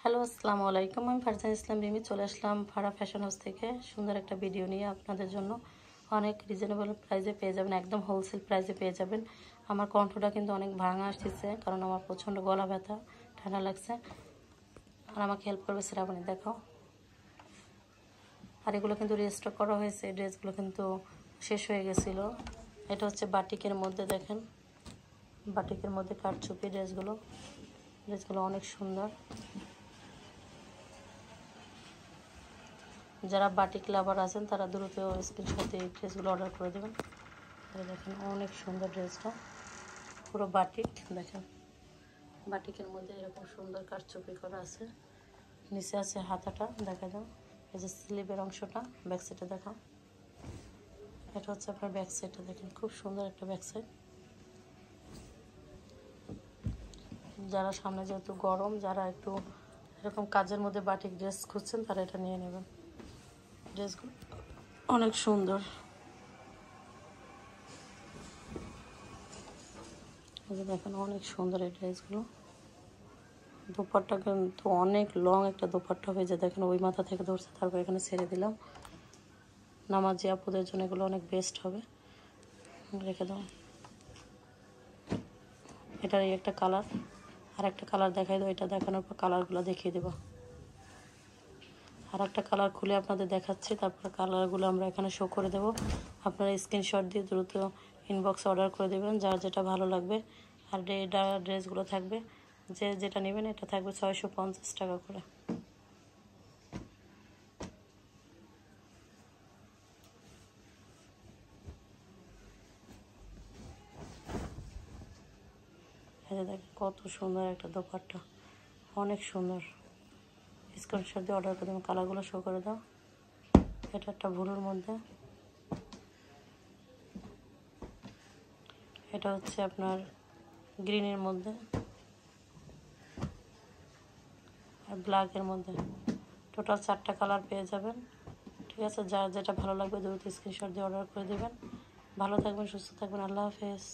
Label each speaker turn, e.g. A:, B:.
A: Hello, আসসালামু আলাইকুম। আমি ফারজান ইসলাম রিমি চলে আসলাম ফারা ফ্যাশন হাউস থেকে সুন্দর একটা ভিডিও নিয়ে আপনাদের জন্য। অনেক রিজনেবল প্রাইসে পেয়ে যাবেন, একদম হোলসেল প্রাইসে পেয়ে যাবেন। আমার কণ্ঠটা কিন্তু অনেক ভাঙা আসতেছে, কারণ আমার প্রচণ্ড গলা ব্যথা, ঠান্ডা লাগছে। আর আমাকে হেল্প করবে শ্রাবণী, দেখাও। আর এগুলো কিন্তু রিস্টক করা হয়েছে, ড্রেসগুলো কিন্তু শেষ হয়ে গেছিলো। এটা হচ্ছে বাটিকের মধ্যে, দেখেন বাটিকের মধ্যে কাটছুপি ড্রেসগুলো অনেক সুন্দর। যারা বাটিক লাভার আছেন তারা দ্রুত স্ক্রিনশট দিয়ে ড্রেসগুলো অর্ডার করে দেবেন। দেখেন অনেক সুন্দর ড্রেসটা, পুরো বাটিক। দেখেন বাটিকের মধ্যে এরকম সুন্দর কারচুপি করা আছে। নিচে আছে হাতাটা, দেখা যাও। এই যে স্লিভের অংশটা, ব্যাক সাইডে দেখাও। এটা হচ্ছে আপনার ব্যাক সাইডটা, দেখেন খুব সুন্দর একটা ব্যাক সাইড। যারা সামনে যেহেতু গরম, যারা একটু এরকম কাজের মধ্যে বাটিক ড্রেস খুঁজছেন তারা এটা নিয়ে নেবেন। ড্রেসগুলো অনেক সুন্দর। দেখেন অনেক সুন্দর এই ড্রেসগুলো। দোপাট্টা কিন্তু অনেক লং একটা দোপাট্টা হয়ে যায়, দেখেন ওই মাথা থেকে ধরছে, তারপর এখানে ছেড়ে দিলাম। নামাজি আপুদের জন্য এগুলো অনেক বেস্ট হবে, রেখে দাও। এটার একটা কালার, আর একটা কালার দেখাই দেবো। এটা দেখানোর পর কালারগুলো দেখিয়ে দেবো। আর একটা কালার খুলে আপনাদের দেখাচ্ছি, তারপর কালারগুলো আমরা এখানে শো করে দেবো। আপনারা স্ক্রিনশট দিয়ে দ্রুত ইনবক্সে অর্ডার করে দেবেন, যার যেটা ভালো লাগবে। আর ড্রেসগুলো থাকবে, যে যেটা নেবেন এটা থাকবে 650 টাকা করে। এই যে দেখেন কত সুন্দর একটা দোপাট্টা, অনেক সুন্দর। স্ক্রিনশট দিয়ে অর্ডার করে দেবেন, কালারগুলো শো করে দাও। এটা একটা ব্লুর মধ্যে, এটা হচ্ছে আপনার গ্রিনের মধ্যে, আর ব্ল্যাকের মধ্যে। টোটাল 4টা কালার পেয়ে যাবেন, ঠিক আছে। যার যেটা ভালো লাগবে দ্রুত স্ক্রিনশট দিয়ে অর্ডার করে দেবেন। ভালো থাকবেন, সুস্থ থাকবেন, আল্লাহ হাফেজ।